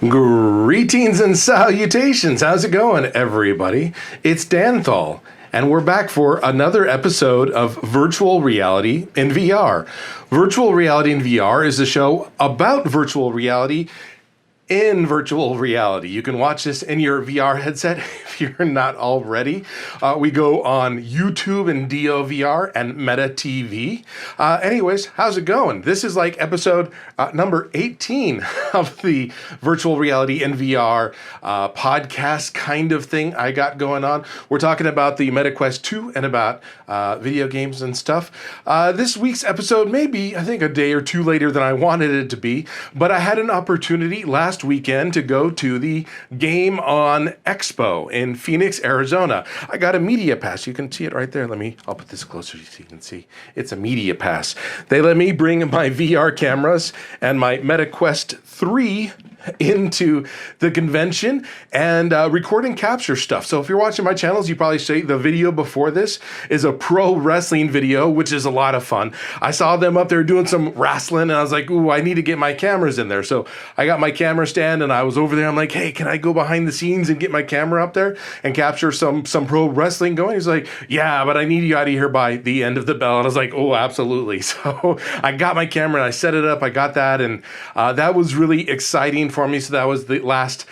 Greetings and salutations. How's it going, everybody? It's Danthol, and we're back for another episode of Virtual Reality in VR. Virtual Reality in VR is a show about virtual reality in virtual reality. You can watch this in your VR headset if you're not already. We go on YouTube and DOVR and Meta TV. Anyways, how's it going? This is like episode number 18 of the Virtual Reality in VR podcast kind of thing I got going on. We're talking about the Meta Quest 2 and about video games and stuff. This week's episode may be, I think, a day or two later than I wanted it to be, but I had an opportunity last weekend to go to the Game On Expo in Phoenix, Arizona. I got a media pass. You can see it right there. I'll put this closer so you can see. It's a media pass. They let me bring my VR cameras and my Meta Quest 3 into the convention and record and capture stuff. So if you're watching my channels, you probably see the video before this is a pro wrestling video, which is a lot of fun. I saw them up there doing some wrestling and I was like, ooh, I need to get my cameras in there. So I got my camera stand and I was over there. I'm like, hey, can I go behind the scenes and get my camera up there and capture some pro wrestling going? He's like, yeah, but I need you out of here by the end of the bell. And I was like, oh, absolutely. So I got my camera and I set it up. I got that. And that was really exciting for me. So that was the last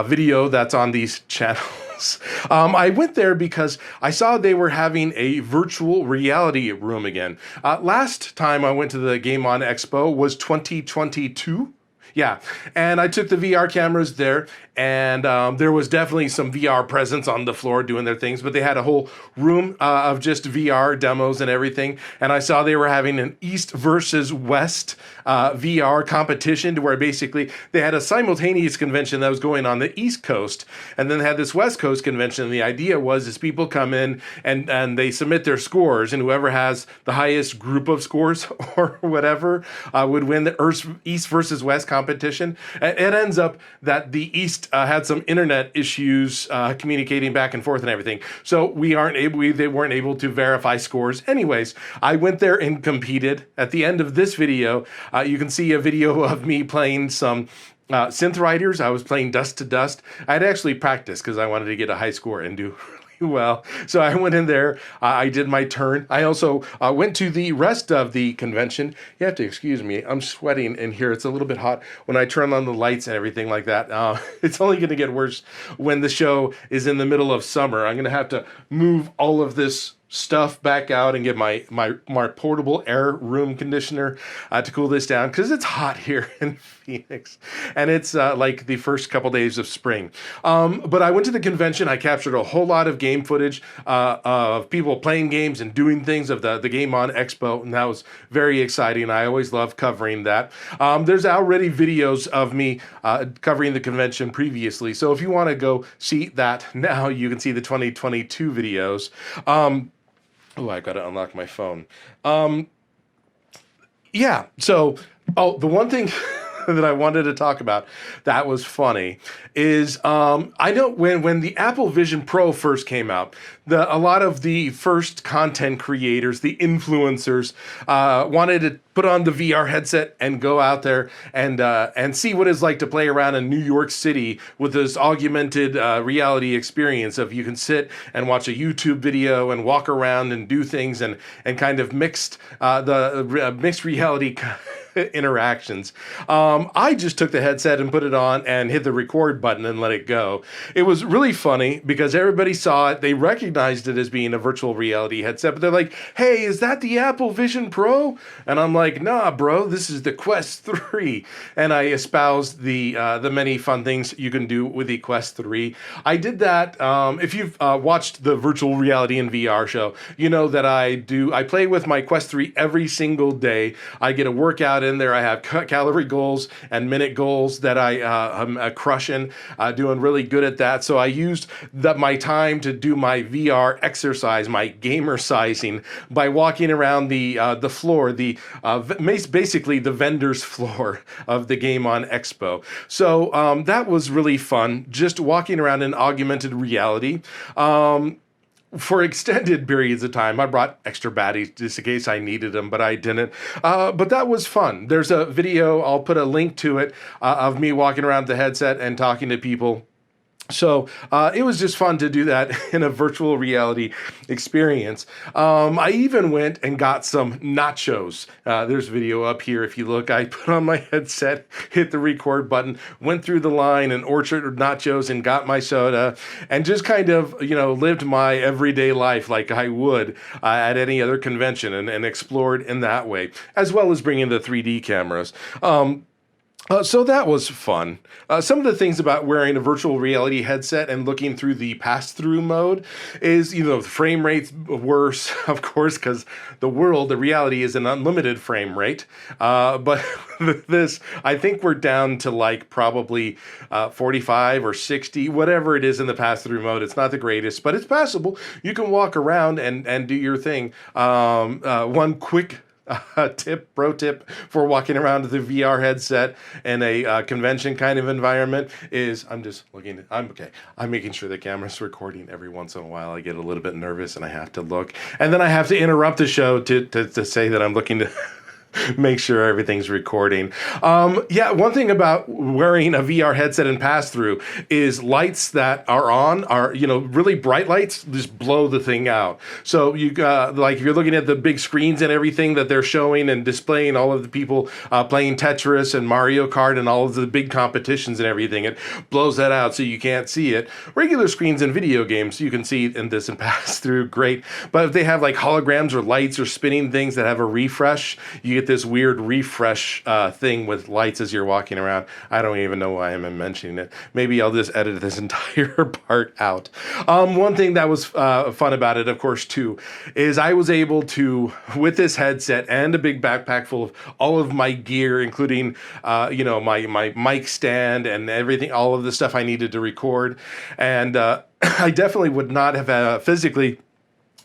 video that's on these channels. I went there because I saw they were having a virtual reality room again. Last time I went to the Game On Expo was 2022. Yeah, and I took the VR cameras there, and there was definitely some VR presence on the floor doing their things, but they had a whole room of just VR demos and everything, and I saw they were having an East versus West VR competition to where basically they had a simultaneous convention that was going on the East Coast, and then they had this West Coast convention, and the idea was is people come in and they submit their scores, and whoever has the highest group of scores or whatever would win the East versus West competition. It ends up that the East had some internet issues communicating back and forth and everything. So they weren't able to verify scores. Anyways, I went there and competed. At the end of this video, you can see a video of me playing some Synth Riders. I was playing Dust to Dust. I'd actually practiced because I wanted to get a high score and do well. So I went in there, I did my turn. I also went to the rest of the convention. You have to excuse me, I'm sweating in here. It's a little bit hot when I turn on the lights and everything like that. It's only going to get worse when the show is in the middle of summer. I'm going to have to move all of this stuff back out and get my portable air room conditioner to cool this down because it's hot here in Phoenix and it's like the first couple days of spring. But I went to the convention. I captured a whole lot of game footage of people playing games and doing things of the Game On Expo, and that was very exciting. I always love covering that. There's already videos of me covering the convention previously, so if you want to go see that now, you can see the 2022 videos. Oh, I got to unlock my phone. Yeah, so, the one thing that I wanted to talk about that was funny is I know when the Apple Vision Pro first came out, a lot of the first content creators, the influencers, wanted to put on the VR headset and go out there and see what it's like to play around in New York City with this augmented reality experience of you can sit and watch a YouTube video and walk around and do things and kind of mixed reality interactions. I just took the headset and put it on and hit the record button and let it go. It was really funny because everybody saw it. They recognized it as being a virtual reality headset, but they're like, hey, is that the Apple Vision Pro? And I'm like, nah, bro, this is the Quest 3. And I espoused the many fun things you can do with the Quest 3. I did that. If you've watched the Virtual Reality in VR show, you know that I play with my Quest 3 every single day. I get a workout in there. I have calorie goals and minute goals that I'm crushing, doing really good at that. So I used my time to do my VR exercise, my gamercising, by walking around the floor, basically the vendor's floor of the Game On Expo. So that was really fun, just walking around in augmented reality. for extended periods of time. I brought extra batteries just in case I needed them, but I didn't. But that was fun. There's a video, I'll put a link to it, of me walking around the headset and talking to people. So it was just fun to do that in a virtual reality experience. I even went and got some nachos. There's video up here if you look. I put on my headset, hit the record button, went through the line and ordered nachos and got my soda and just kind of, lived my everyday life like I would at any other convention and explored in that way, as well as bringing the 3D cameras. So that was fun. Some of the things about wearing a virtual reality headset and looking through the pass-through mode is, the frame rate's worse, of course, because the reality is an unlimited frame rate. But this, I think we're down to like probably 45 or 60, whatever it is in the pass-through mode. It's not the greatest, but it's passable. You can walk around and do your thing. One quick pro tip for walking around with a VR headset in a convention kind of environment is I'm making sure the camera's recording. Every once in a while I get a little bit nervous and I have to look, and then I have to interrupt the show to say that I'm looking to make sure everything's recording. One thing about wearing a VR headset and pass-through is lights that are on are, really bright lights just blow the thing out. So you if you're looking at the big screens and everything that they're showing and displaying all of the people playing Tetris and Mario Kart and all of the big competitions and everything, it blows that out so you can't see it. Regular screens in video games, you can see in this and pass-through, great. But if they have like holograms or lights or spinning things that have a refresh, you get this weird refresh thing with lights as you're walking around. I don't even know why I'm mentioning it. Maybe I'll just edit this entire part out. One thing that was fun about it, of course, too, is I was able to, with this headset and a big backpack full of all of my gear, including, my mic stand and everything, all of the stuff I needed to record. And I definitely would not have physically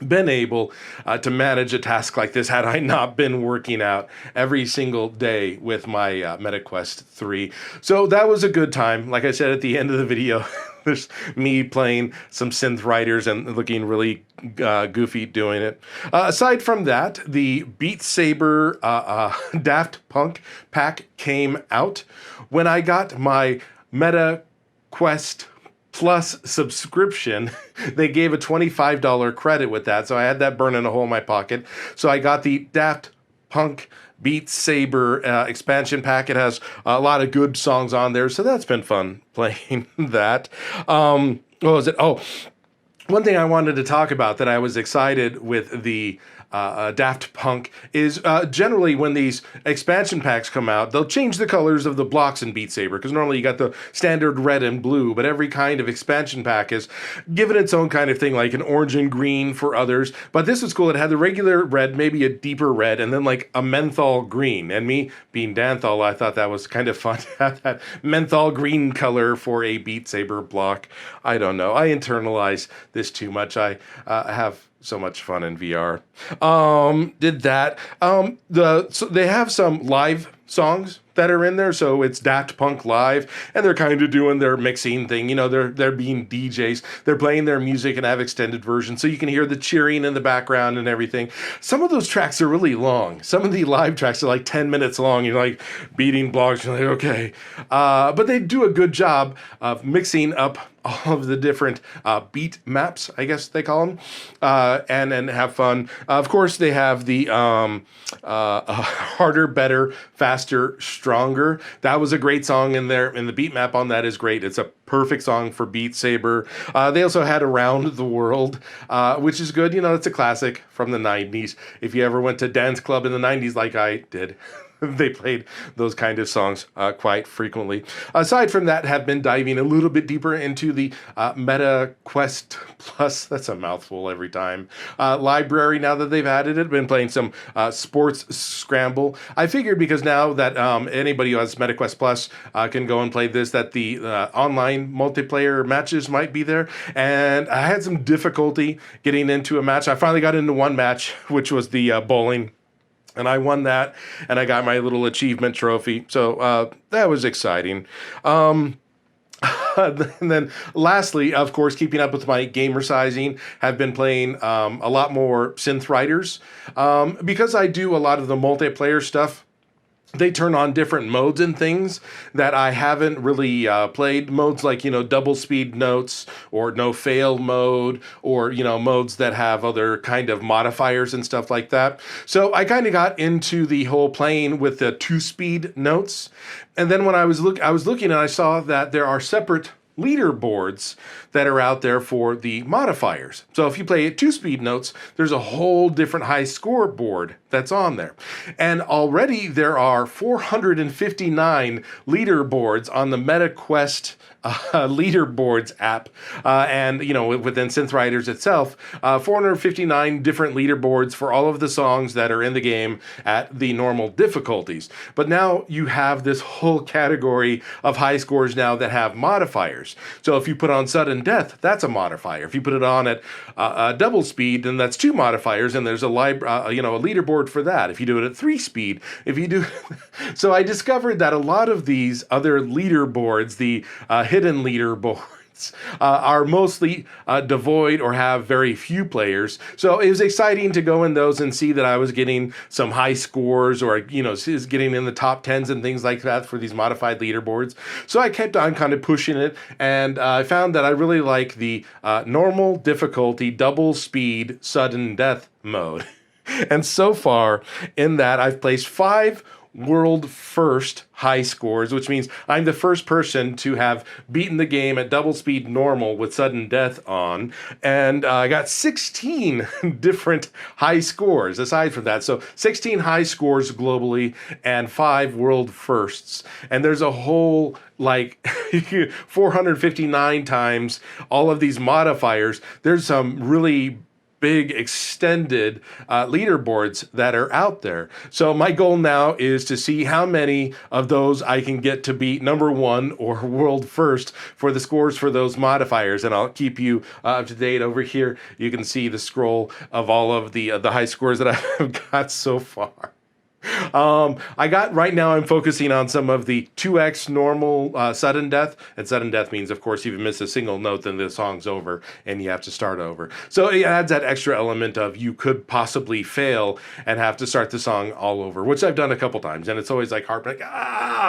been able to manage a task like this had I not been working out every single day with my MetaQuest 3. So that was a good time. Like I said at the end of the video, there's me playing some Synth Riders and looking really goofy doing it. Aside from that, the Beat Saber Daft Punk pack came out. When I got my MetaQuest Plus subscription, they gave a $25 credit with that. So I had that burning a hole in my pocket. So I got the Daft Punk Beat Saber expansion pack. It has a lot of good songs on there. So that's been fun playing that. What was it? Oh, one thing I wanted to talk about that I was excited with the Daft Punk is generally when these expansion packs come out, they'll change the colors of the blocks in Beat Saber, because normally you got the standard red and blue, but every kind of expansion pack is given its own kind of thing, like an orange and green for others. But this was cool. It had the regular red, maybe a deeper red, and then like a menthol green. And me being Danthol, I thought that was kind of fun to have that menthol green color for a Beat Saber block. I don't know. I internalize this too much. I have so much fun in VR. Did that. So they have some live songs that are in there. So it's Daft Punk live, and they're kind of doing their mixing thing. They're being DJs. They're playing their music and have extended versions, so you can hear the cheering in the background and everything. Some of those tracks are really long. Some of the live tracks are like 10 minutes long. You're like beating blocks. You're like, okay. But they do a good job of mixing up all of the different beat maps, I guess they call them, and have fun. Of course, they have the Harder, Better, Faster, Stronger. That was a great song in there, and the beat map on that is great. It's a perfect song for Beat Saber. They also had Around the World, which is good. It's a classic from the 90s. If you ever went to dance club in the 90s like I did, they played those kind of songs quite frequently. Aside from that, have been diving a little bit deeper into the MetaQuest Plus, that's a mouthful every time, library now that they've added it. Been playing some sports Scramble. I figured because now that anybody who has MetaQuest Plus can go and play this, that the online multiplayer matches might be there. And I had some difficulty getting into a match. I finally got into one match, which was the bowling. And I won that, and I got my little achievement trophy. So that was exciting. And then lastly, of course, keeping up with my gamersizing, have been playing a lot more Synth Riders. Because I do a lot of the multiplayer stuff, they turn on different modes and things that I haven't really played. Modes like, double speed notes or no fail mode, or, modes that have other kind of modifiers and stuff like that. So I kind of got into the whole playing with the 2-speed notes. And then when I was looking and I saw that there are separate leaderboards that are out there for the modifiers. So if you play at 2-speed notes, there's a whole different high score board that's on there. And already there are 459 leaderboards on the MetaQuest leaderboards app, and within Synth Riders itself, 459 different leaderboards for all of the songs that are in the game at the normal difficulties. But now you have this whole category of high scores now that have modifiers. So if you put on sudden death, that's a modifier. If you put it on at double speed, then that's 2 modifiers, and there's a leaderboard for that. If you do it at 3 speed, so I discovered that a lot of these other leaderboards, the hidden leaderboards, are mostly devoid or have very few players. So it was exciting to go in those and see that I was getting some high scores, or is getting in the top 10s and things like that for these modified leaderboards. So I kept on kind of pushing it, and I found that I really like the normal difficulty double speed sudden death mode. And so far in that, I've placed 5 world first high scores, which means I'm the first person to have beaten the game at double speed normal with sudden death on. And I got 16 different high scores aside from that. So 16 high scores globally and 5 world firsts. And there's a whole 459 times all of these modifiers. There's some really big extended leaderboards that are out there. So my goal now is to see how many of those I can get to beat number 1 or world first for the scores for those modifiers. And I'll keep you up to date over here. You can see the scroll of all of the high scores that I've got so far. Right now I'm focusing on some of the 2x normal sudden death, and sudden death means, of course, if you miss a single note, then the song's over and you have to start over. So it adds that extra element of you could possibly fail and have to start the song all over, which I've done a couple times, and it's always heartbreak,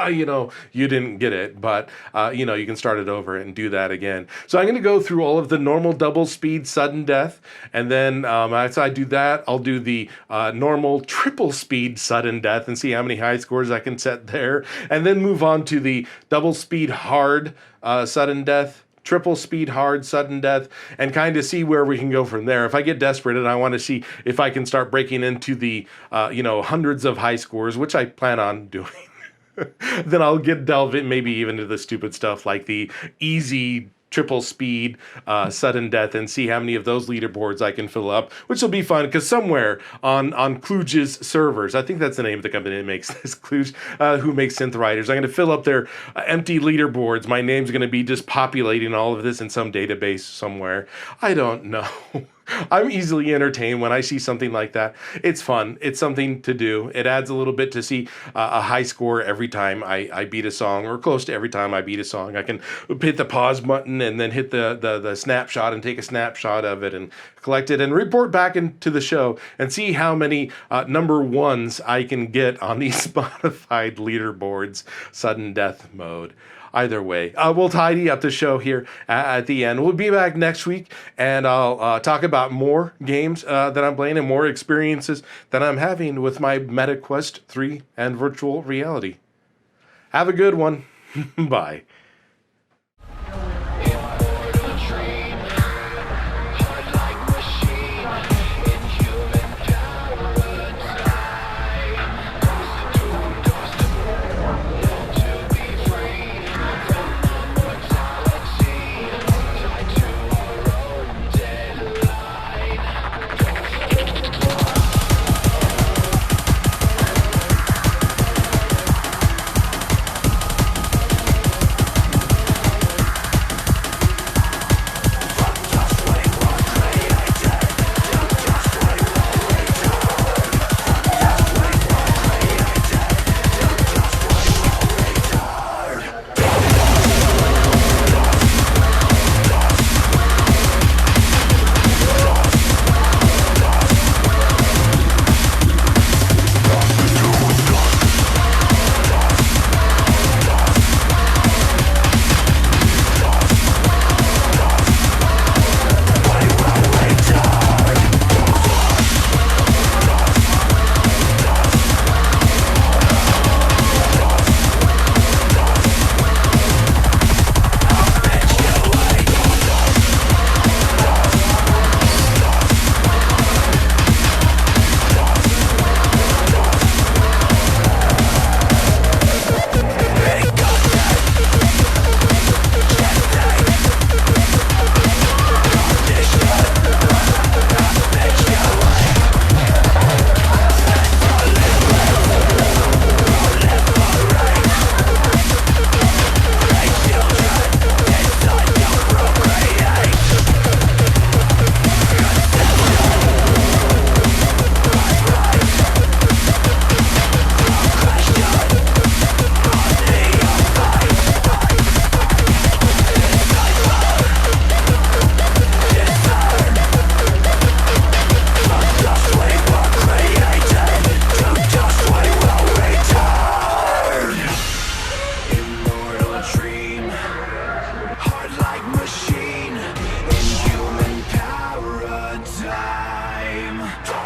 you didn't get it, but you can start it over and do that again. So I'm going to go through all of the normal double speed sudden death, and then after I do that, I'll do the normal triple speed sudden death and see how many high scores I can set there, and then move on to the double speed hard sudden death, triple speed hard sudden death, and kind of see where we can go from there. If I get desperate and I want to see if I can start breaking into the hundreds of high scores, which I plan on doing, then I'll delve in maybe even into the stupid stuff like the easy triple speed sudden death, and see how many of those leaderboards I can fill up, which will be fun because somewhere on Kluge's servers, I think that's the name of the company that makes this, Kluge, who makes Synth Riders, I'm going to fill up their empty leaderboards. My name's going to be just populating all of this in some database somewhere. I don't know. I'm easily entertained when I see something like that. It's fun. It's something to do. It adds a little bit to see a high score every time I beat a song, or close to every time I beat a song. I can hit the pause button and then hit the snapshot and take a snapshot of it and collect it and report back into the show and see how many number 1s I can get on these modified leaderboards, sudden death mode. Either way, we'll tidy up the show here at the end. We'll be back next week, and I'll talk about more games that I'm playing and more experiences that I'm having with my MetaQuest 3 and virtual reality. Have a good one. Bye. game.